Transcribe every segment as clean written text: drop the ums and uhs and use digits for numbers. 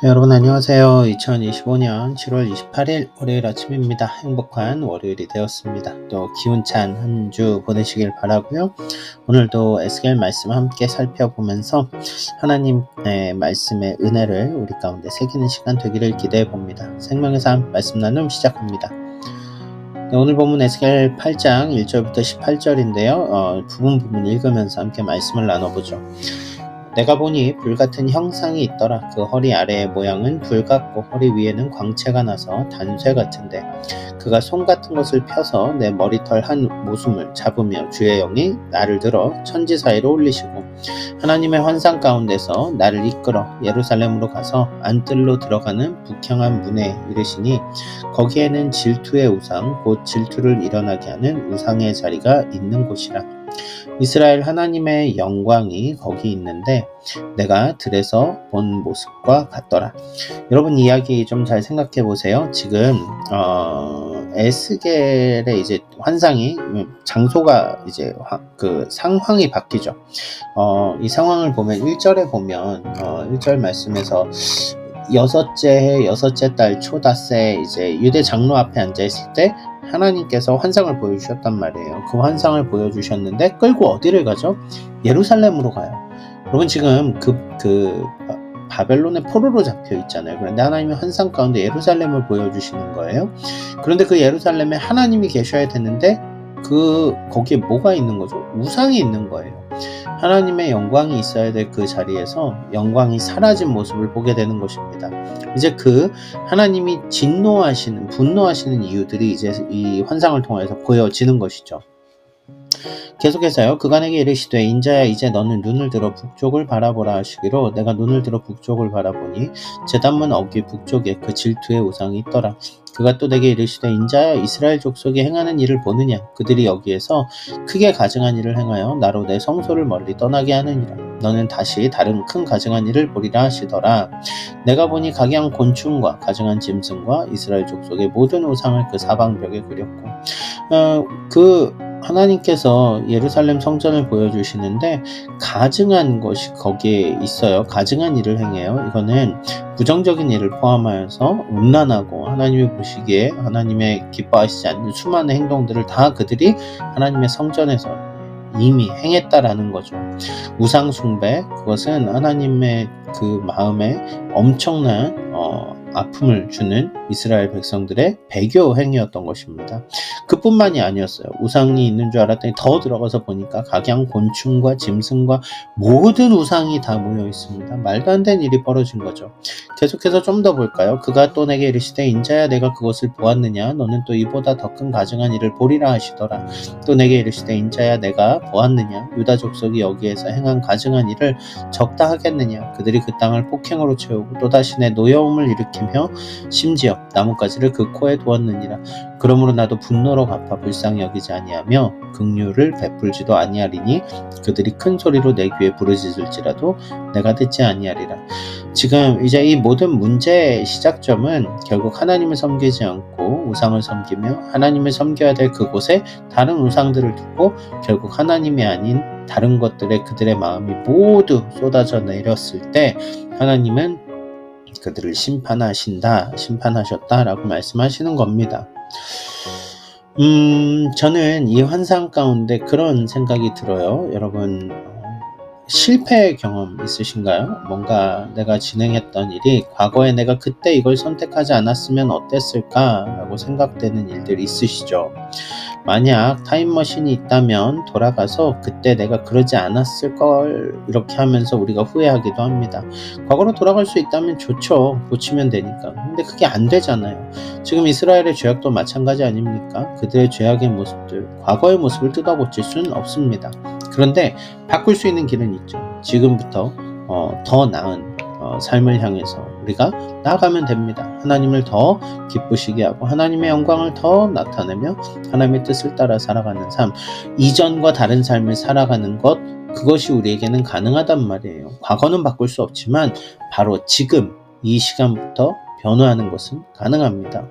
네, 여러분 안녕하세요. 2025년 7월 28일 월요일 아침입니다. 행복한 월요일이 되었습니다. 또 기운찬 한 주 보내시길 바라고요. 오늘도 에스겔 말씀 함께 살펴보면서 하나님의 말씀의 은혜를 우리 가운데 새기는 시간 되기를 기대해 봅니다. 생명의 삶 말씀 나눔 시작합니다. 네, 오늘 본문 에스겔 8장 1절부터 18절인데요. 부분 읽으면서 함께 말씀을 나눠보죠. 내가 보니 불같은 형상이 있더라. 그 허리 아래의 모양은 불 같고 허리 위에는 광채가 나서 단쇠 같은데 그가 손 같은 것을 펴서 내 머리털 한 모숨을 잡으며 주의 영이 나를 들어 천지 사이로 올리시고 하나님의 환상 가운데서 나를 이끌어 예루살렘으로 가서 안뜰로 들어가는 북향한 문에 이르시니 거기에는 질투의 우상 곧 질투를 일어나게 하는 우상의 자리가 있는 곳이라. 이스라엘 하나님의 영광이 거기 있는데 내가 들에서 본 모습과 같더라. 여러분 이야기 좀 잘 생각해 보세요. 지금 에스겔의 이제 환상이 장소가 이제 그 상황이 바뀌죠. 이 상황을 보면 1절에 보면 1절 말씀에서 여섯째 달 초닷새 이제 유대 장로 앞에 앉아 있을 때 하나님께서 환상을 보여주셨단 말이에요. 그 환상을 보여주셨는데 끌고 어디를 가죠? 예루살렘으로 가요. 여러분 지금 바벨론의 포로로 잡혀 있잖아요. 그런데 하나님의 환상 가운데 예루살렘을 보여주시는 거예요. 그런데 그 예루살렘에 하나님이 계셔야 되는데 거기에 뭐가 있는 거죠? 우상이 있는 거예요. 하나님의 영광이 있어야 될 그 자리에서 영광이 사라진 모습을 보게 되는 것입니다. 이제 하나님이 분노하시는 이유들이 이제 이 환상을 통해서 보여지는 것이죠. 계속해서요. 그간에게 이르시되 인자야 이제 너는 눈을 들어 북쪽을 바라보라 하시기로 내가 눈을 들어 북쪽을 바라보니 제단문 어귀 북쪽에 그 질투의 우상이 있더라. 그가 또 내게 이르시되 인자야 이스라엘 족속이 행하는 일을 보느냐 그들이 여기에서 크게 가증한 일을 행하여 나로 내 성소를 멀리 떠나게 하느니라. 너는 다시 다른 큰 가증한 일을 보리라 하시더라. 내가 보니 각양 곤충과 가증한 짐승과 이스라엘 족속의 모든 우상을 그 사방벽에 그렸고 하나님께서 예루살렘 성전을 보여주시는데 가증한 것이 거기에 있어요. 가증한 일을 행해요. 이거는 부정적인 일을 포함하여서 음란하고 하나님이 보시기에 하나님의 기뻐하시지 않는 수많은 행동들을 다 그들이 하나님의 성전에서 이미 행했다라는 거죠. 우상 숭배, 그것은 하나님의 그 마음에 엄청난 아픔을 주는 이스라엘 백성들의 배교 행위였던 것입니다. 그뿐만이 아니었어요. 우상이 있는 줄 알았더니 더 들어가서 보니까 각양 곤충과 짐승과 모든 우상이 다 모여 있습니다. 말도 안 되는 일이 벌어진 거죠. 계속해서 좀 더 볼까요? 그가 또 내게 이르시되 인자야 내가 그것을 보았느냐 너는 또 이보다 더 큰 가증한 일을 보리라 하시더라. 또 내게 이르시되 인자야 내가 보았느냐 유다 족속이 여기에서 행한 가증한 일을 적다 하겠느냐 그들이 그 땅을 폭행으로 채우고 또다시 내 노여움을 일으키며 심지어 나뭇가지를 그 코에 두었느니라. 그러므로 나도 분노로 갚아 불쌍히 여기지 아니하며 긍휼을 베풀지도 아니하리니 그들이 큰 소리로 내 귀에 부르짖을지라도 내가 듣지 아니하리라. 지금 이제 이 모든 문제의 시작점은 결국 하나님을 섬기지 않고 우상을 섬기며 하나님을 섬겨야 될 그곳에 다른 우상들을 두고 결국 하나님이 아닌 다른 것들에 그들의 마음이 모두 쏟아져 내렸을 때 하나님은 그들을 심판하셨다라고 말씀하시는 겁니다. 저는 이 환상 가운데 그런 생각이 들어요. 여러분, 실패 경험 있으신가요? 뭔가 내가 진행했던 일이 과거에 내가 그때 이걸 선택하지 않았으면 어땠을까라고 생각되는 일들이 있으시죠? 만약 타임머신이 있다면 돌아가서 그때 내가 그러지 않았을 걸 이렇게 하면서 우리가 후회하기도 합니다. 과거로 돌아갈 수 있다면 좋죠. 고치면 되니까. 근데 그게 안 되잖아요. 지금 이스라엘의 죄악도 마찬가지 아닙니까? 그들의 죄악의 모습들, 과거의 모습을 뜯어고칠 수는 없습니다. 그런데 바꿀 수 있는 길은 있죠. 지금부터 더 나은 삶을 향해서 우리가 나아가면 됩니다. 하나님을 더 기쁘시게 하고 하나님의 영광을 더 나타내며 하나님의 뜻을 따라 살아가는 삶, 이전과 다른 삶을 살아가는 것, 그것이 우리에게는 가능하단 말이에요. 과거는 바꿀 수 없지만 바로 지금 이 시간부터 변화하는 것은 가능합니다.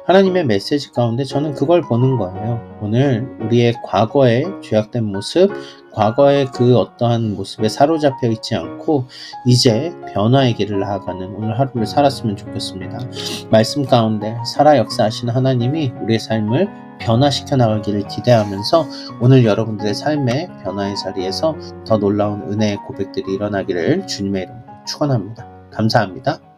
하나님의 메시지 가운데 저는 그걸 보는 거예요. 오늘 우리의 과거의 죄악된 모습, 과거의 그 어떠한 모습에 사로잡혀 있지 않고 이제 변화의 길을 나아가는 오늘 하루를 살았으면 좋겠습니다. 말씀 가운데 살아 역사하시는 하나님이 우리의 삶을 변화시켜 나가기를 기대하면서 오늘 여러분들의 삶의 변화의 자리에서 더 놀라운 은혜의 고백들이 일어나기를 주님의 이름으로 축원합니다. 감사합니다.